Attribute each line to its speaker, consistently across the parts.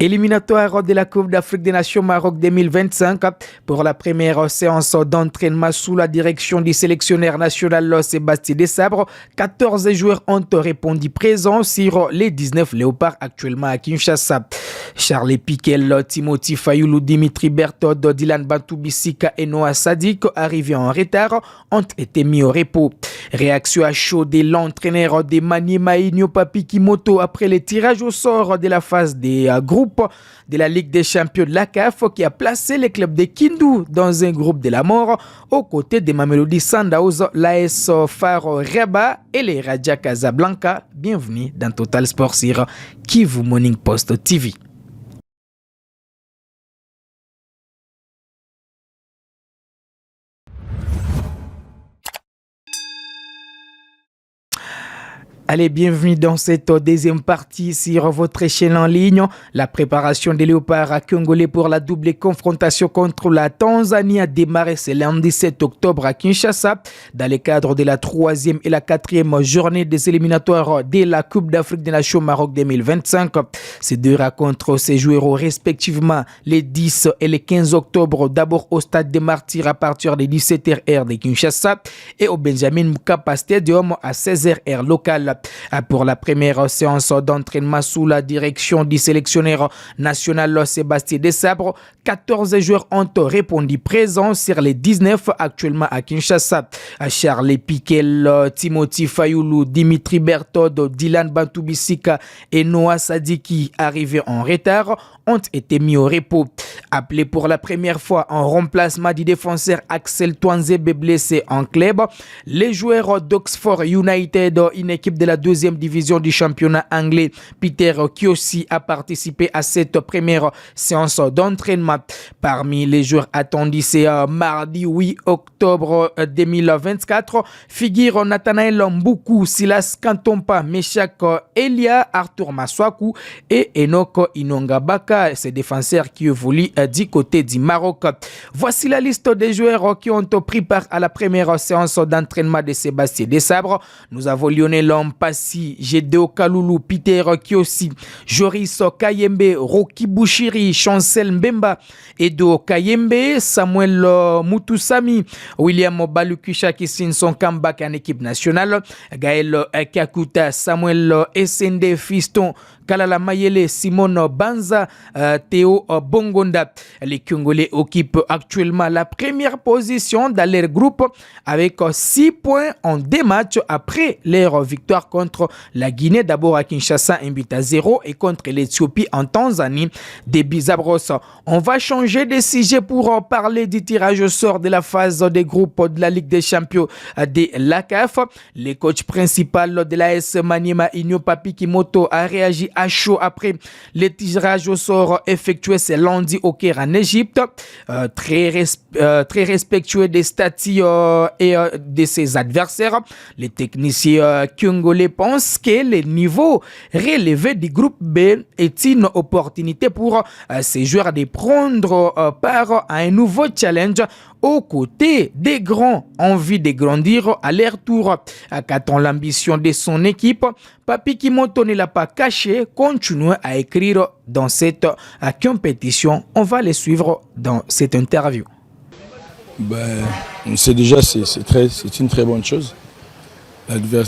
Speaker 1: Éliminatoire de la Coupe d'Afrique des Nations Maroc 2025 pour la première séance d'entraînement sous la direction du sélectionneur national Sébastien Desabre. 14 joueurs ont répondu présents sur les 19 léopards actuellement à Kinshasa. Charles Piquel, Timothy Fayoulou, Dimitri Bertod, Dylan Bantoubissika et Noah Sadik, arrivés en retard, ont été mis au repos. Réaction à chaud de l'entraîneur de Maniema Inyo Papi Kimoto après le tirage au sort de la phase des groupes de la Ligue des champions de la CAF qui a placé les clubs de Kindu dans un groupe de la mort aux côtés des Mamelodi Sundowns, l'AS FAR Rabat et les Raja Casablanca. Bienvenue dans Total Sport sur Kivu Morning Post TV. Allez, bienvenue dans cette deuxième partie sur votre chaîne en ligne. La préparation des léopards à Congolais pour la double confrontation contre la Tanzanie a démarré ce lundi 7 octobre à Kinshasa dans le cadre de la 3e et la 4e journée des éliminatoires de la Coupe d'Afrique des Nations Maroc 2025. Ces deux rencontres se joueront respectivement les 10 et les 15 octobre, d'abord au stade des Martyrs à partir des 17h heure de Kinshasa et au Benjamin Mkapa Stadium à 16h heure locale. Pour la première séance d'entraînement sous la direction du sélectionneur national Sébastien Desabre, 14 joueurs ont répondu présents sur les 19 actuellement à Kinshasa. Charles Piquel, Timothy Fayoulou, Dimitri Bertod, Dylan Bantoubissika et Noah Sadiki, arrivés en retard, ont été mis au repos. Appelé pour la première fois en remplacement du défenseur Axel Twanzebe blessé en club, les joueurs d'Oxford United, une équipe de la 2e division du championnat anglais, Peter Kiosi, a participé à cette première séance d'entraînement. Parmi les joueurs attendus, c'est mardi 8 octobre 2024, figure Nathanaël Mboukou, Silas Kantompa, Meshak Elia, Arthur Maswaku et Enoch Inongabaka, ces défenseurs qui évoluent du côté du Maroc. Voici la liste des joueurs qui ont pris part à la première séance d'entraînement de Sébastien Desabre. Nous avons Lionel Mpassi, Gédéo Kaloulou, Peter Kiosi, Joris Kayembe, Roki Bouchiri, Chancel Mbemba, Edo Kayembe, Samuel Mutusami, William Balukisha qui signe son comeback en équipe nationale, Gaël Kakuta, Samuel Essende Fiston, Kalala Mayele, Simone Banza, Théo Bongonda. Les Congolais occupent actuellement la première position dans leur groupe avec 6 points en 2 matchs après leur victoire contre la Guinée, d'abord à Kinshasa 1-0 et contre l'Éthiopie en Tanzanie des Bizabros. On va changer de sujet pour parler du tirage au sort de la phase des groupes de la Ligue des champions de la CAF. Le coach principal de l'AS Maniema Inyo Papi Kimoto a réagi à chaud après le tirage au sort effectué ce lundi au Caire en Égypte. Très respectueux des statuts et de ses adversaires. Les techniciens congolais pensent que le niveau relevé du groupe B est une opportunité pour ces joueurs de prendre part à un nouveau challenge aux côtés des grands en vue de grandir à leur tour. Qu'attend l'ambition de son équipe, Papi Kimoto ne l'a pas caché, continue à écrire dans cette compétition. On va les suivre dans cette interview.
Speaker 2: C'est une très bonne chose.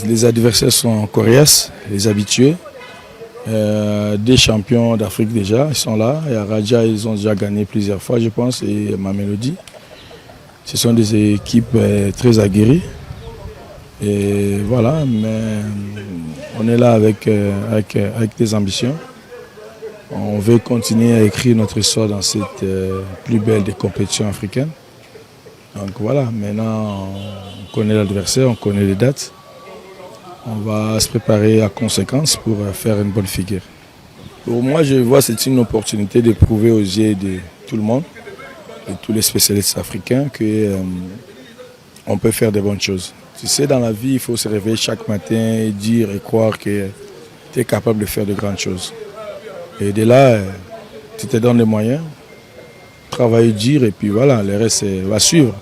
Speaker 2: Les adversaires sont coriaces, les habitués. Des champions d'Afrique déjà, ils sont là. Et à Raja, ils ont déjà gagné plusieurs fois, je pense, et Mamelodi. Ce sont des équipes très aguerries. Et voilà, mais on est là avec des ambitions. On veut continuer à écrire notre histoire dans cette plus belle des compétitions africaines. Donc voilà, maintenant on connaît l'adversaire, on connaît les dates. On va se préparer à conséquence pour faire une bonne figure. Pour moi, je vois que c'est une opportunité de prouver aux yeux de tout le monde, de tous les spécialistes africains, qu'on peut faire de bonnes choses. Tu sais, dans la vie, il faut se réveiller chaque matin et dire et croire que tu es capable de faire de grandes choses. Et de là, tu te donnes les moyens, travailler dur et puis voilà, le reste va suivre.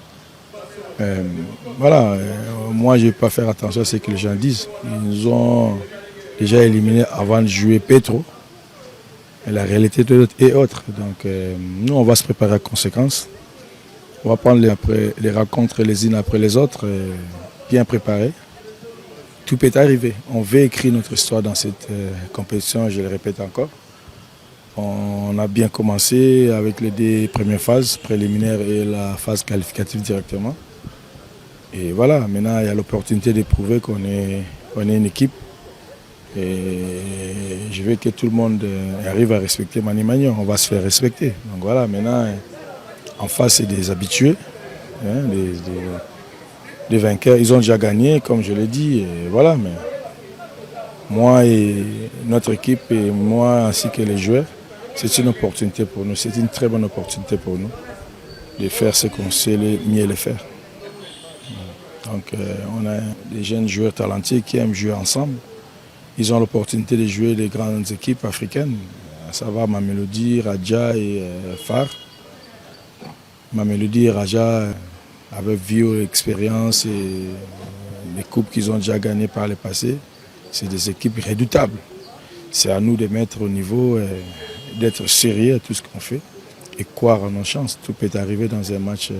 Speaker 2: Moi je ne vais pas faire attention à ce que les gens disent. Ils nous ont déjà éliminés avant de jouer Petro. Mais la réalité est autre. Donc nous, on va se préparer à conséquence. On va prendre les rencontres les unes après les autres, bien préparées. Tout peut arriver. On veut écrire notre histoire dans cette compétition, je le répète encore. On a bien commencé avec les 2 premières phases, préliminaires et la phase qualificative directement. Et voilà, maintenant il y a l'opportunité de prouver qu'on est une équipe. Et je veux que tout le monde arrive à respecter Mani Magnon. On va se faire respecter. Donc voilà, maintenant, en face, c'est des habitués, hein, des vainqueurs. Ils ont déjà gagné, comme je l'ai dit. Et voilà, mais moi et notre équipe, et moi ainsi que les joueurs, c'est une opportunité pour nous. C'est une très bonne opportunité pour nous de faire ce qu'on sait mieux le faire. Donc on a des jeunes joueurs talentueux qui aiment jouer ensemble. Ils ont l'opportunité de jouer les grandes équipes africaines, à savoir Mamelodi, Raja et Phare. Mamelodi et Raja avaient vu l'expérience et les coupes qu'ils ont déjà gagnées par le passé. C'est des équipes redoutables. C'est à nous de mettre au niveau, d'être sérieux à tout ce qu'on fait et croire en nos chances. Tout peut arriver dans un match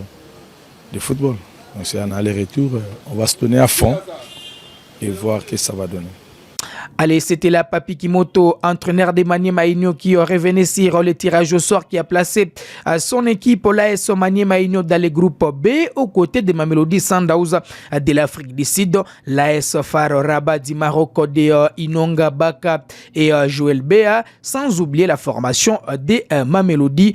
Speaker 2: de football. Donc c'est un aller-retour. On va se donner à fond et voir ce que ça va donner.
Speaker 1: Allez, c'était la Papi Kimoto, entraîneur de Mani Maïno, qui revenait sur le tirage au sort qui a placé son équipe l'AS Mani Maïno dans le groupe B aux côtés de Mamelodi Sundowns de l'Afrique du Sud, l'AS Phare Rabat du Maroc de Inonga Baka et Joël Béa, sans oublier la formation de Mamelodi,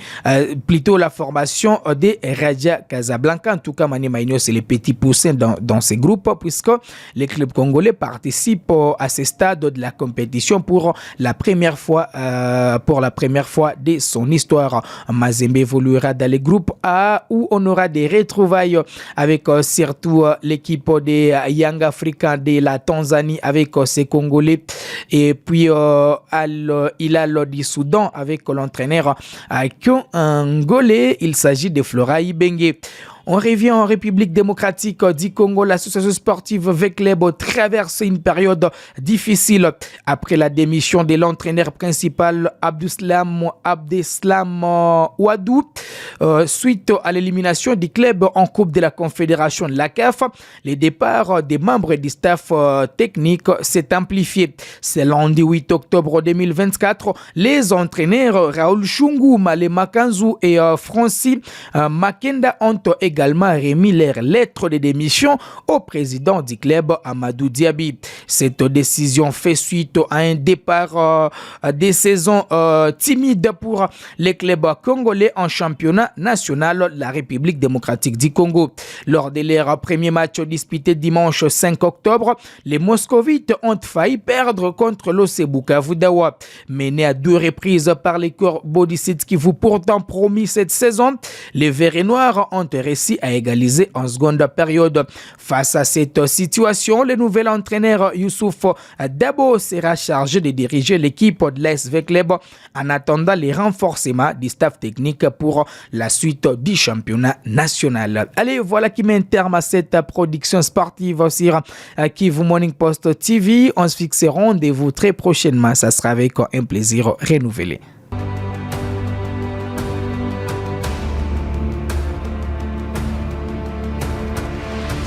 Speaker 1: plutôt la formation de Raja Casablanca. En tout cas, Mani Maïno, c'est les petits poussins dans ces groupes, puisque les clubs congolais participent à ce stade de la compétition pour la première fois de son histoire. Mazembe évoluera dans le groupe A où on aura des retrouvailles avec surtout l'équipe des Young Africans de la Tanzanie avec ses Congolais et puis Al Hilal du Soudan avec l'entraîneur congolais. Il s'agit de Flora Ibenge. On revient en République démocratique du Congo. L'association sportive Vecleb traverse une période difficile après la démission de l'entraîneur principal Abdeslam Ouadou. Suite à l'élimination du club en Coupe de la Confédération de la CAF, les départs des membres du staff technique s'est amplifié. C'est lundi 8 octobre 2024. Les entraîneurs Raoul Chungu, Malé Makanzu et Francis Makenda ont également remis leurs lettres de démission au président du club Amadou Diaby. Cette décision fait suite à un départ des saisons timides pour les clubs congolais en championnat national de la République démocratique du Congo. Lors de leur premier match disputé dimanche 5 octobre, les Moscovites ont failli perdre contre l'OC Bukavu Dawa. Menés à 2 reprises par les Corbodicides qui vous pourtant promis cette saison, les Verts et Noirs ont réussi à égaliser en seconde période. Face à cette situation, le nouvel entraîneur Youssouf Dabo sera chargé de diriger l'équipe de l'AS Vecleb en attendant les renforcements du staff technique pour la suite du championnat national. Allez, voilà qui met un terme à cette production sportive sur Kivu Morning Post TV. On se fixe rendez-vous très prochainement. Ça sera avec un plaisir renouvelé.